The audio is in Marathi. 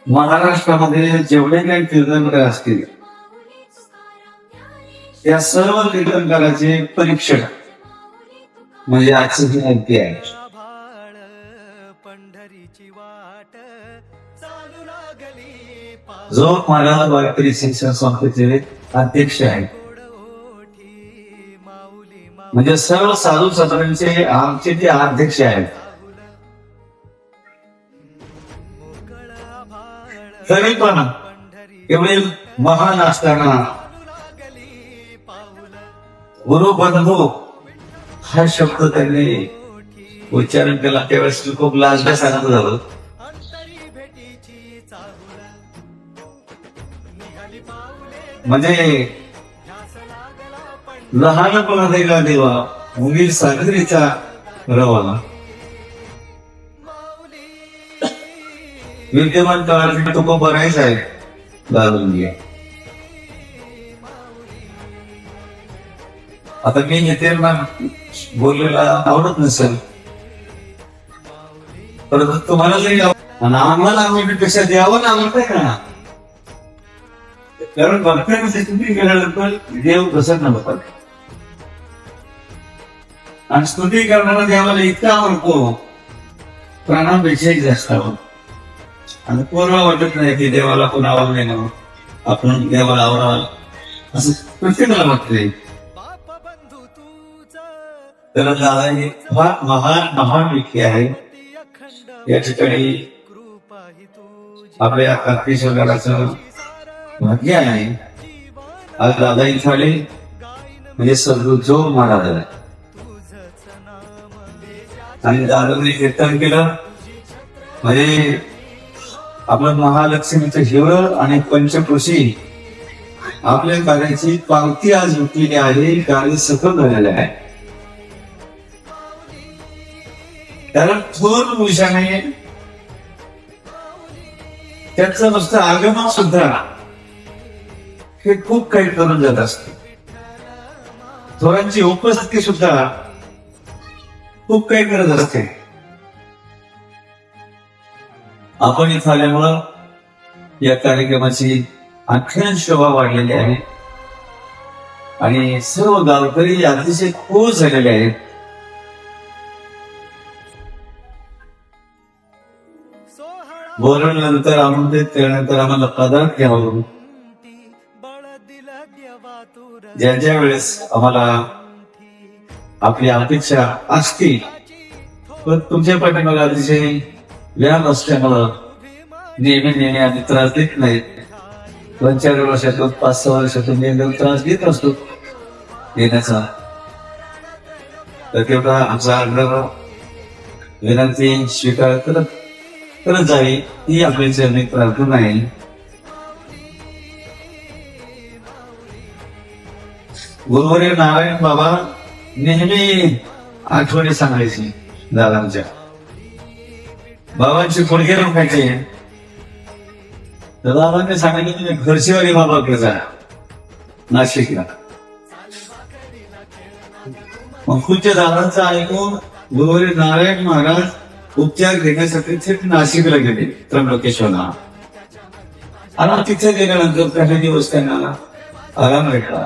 महाराष्ट्रामध्ये जेवढे काही कीर्तनकार असतील त्या सर्व कीर्तनकाराचे परीक्षण म्हणजे आजची जी माहिती आहे. जो महाराज वारकरी शिक्षण संस्थेचे अध्यक्ष आहेत, म्हणजे सर्व साधू संतांचे आमचे जे अध्यक्ष आहेत, तरी पण एवढे महान असताना गुरुबंधू हा शब्द त्यांनी उच्चारण केला त्यावेळेस खूप लाजल्यासारखं झालं. म्हणजे लहानपणा दिला देवा मुली सागरीचा रवाना. विद्यमान काळात तो बरायच आहे दारुंगी. आता मी येते ना बोललेला आवडत नसेल, परंतु तुम्हाला जरी आणि आम्हाला पेक्षा द्यावं आवडतंय का? कारण भक्तांची स्तुती केल्यानंतर देव प्रसन्न होतात आणि स्तुती करणारा देवाला इतका आवडतो प्राणापेक्षाही जास्त आवडतो. आणि कोणाला वाटत नाही की देवाला कोण आवडले ना आपण देवाला आवडावं असं प्रत्येकाला वाटतंय. त्याला दादा हे फार महान व्यक्ती आहे. या ठिकाणी आपल्या कार्तिकेश्वराचं भाग्य आहे. आज दादा इथे आले म्हणजे सद्गुरू महाराज आहे आणि दादाने कीर्तन केलं म्हणजे आपण महालक्ष्मीचं हिवळ आणि पंचकृषी आपल्या कार्याची पावती आज उठलेली आहे. कार्य सफल झालेलं आहे. कारण थोर पुरुषाने त्याचं नुसतं आगमन सुद्धा हे खूप काही करून जात असते. थोरांची उपस्थिती सुद्धा खूप काही करत असते. आपण इथं आल्यामुळं या कार्यक्रमाची आणखीन शोभा वाढलेली आहे आणि सर्व गावकरी अतिशय खुश झालेले आहेत. बोलल्यानंतर आमंत्रित केल्यानंतर आम्हाला पदार्थ घ्यावं. ज्या वेळेस आम्हाला आपली अपेक्षा असतील पण तुमच्या पाठीमागे अतिशय व्यायाम असल्यामुळं नेहमी आम्ही त्रास देत नाहीत. 2-4 वर्षातून 5-6 वर्षातून नेहमी त्रास देत असतो देण्याचा. तर तेवढा आमचा आग्रह विनंती स्वीकार करत जावी ही आपली चरणी प्रार्थना आहे. गुरुवारी नारायण बाबा नेहमी आठवणी सांगायची दादांच्या. बाबांची पुढगे रोखायचे. तर बाबांनी सांगितलं तुम्ही घरचीवाली बाबाकडे जा नाशिकला. मग तुमच्या दादांचं ऐकून गुरुवारी नारायण महाराज उपचार घेण्यासाठी थेट नाशिकला गेले त्र्यंबकेश्वरला. आणि तिथे गेल्यानंतर काही दिवस त्यांना आराम भेटला.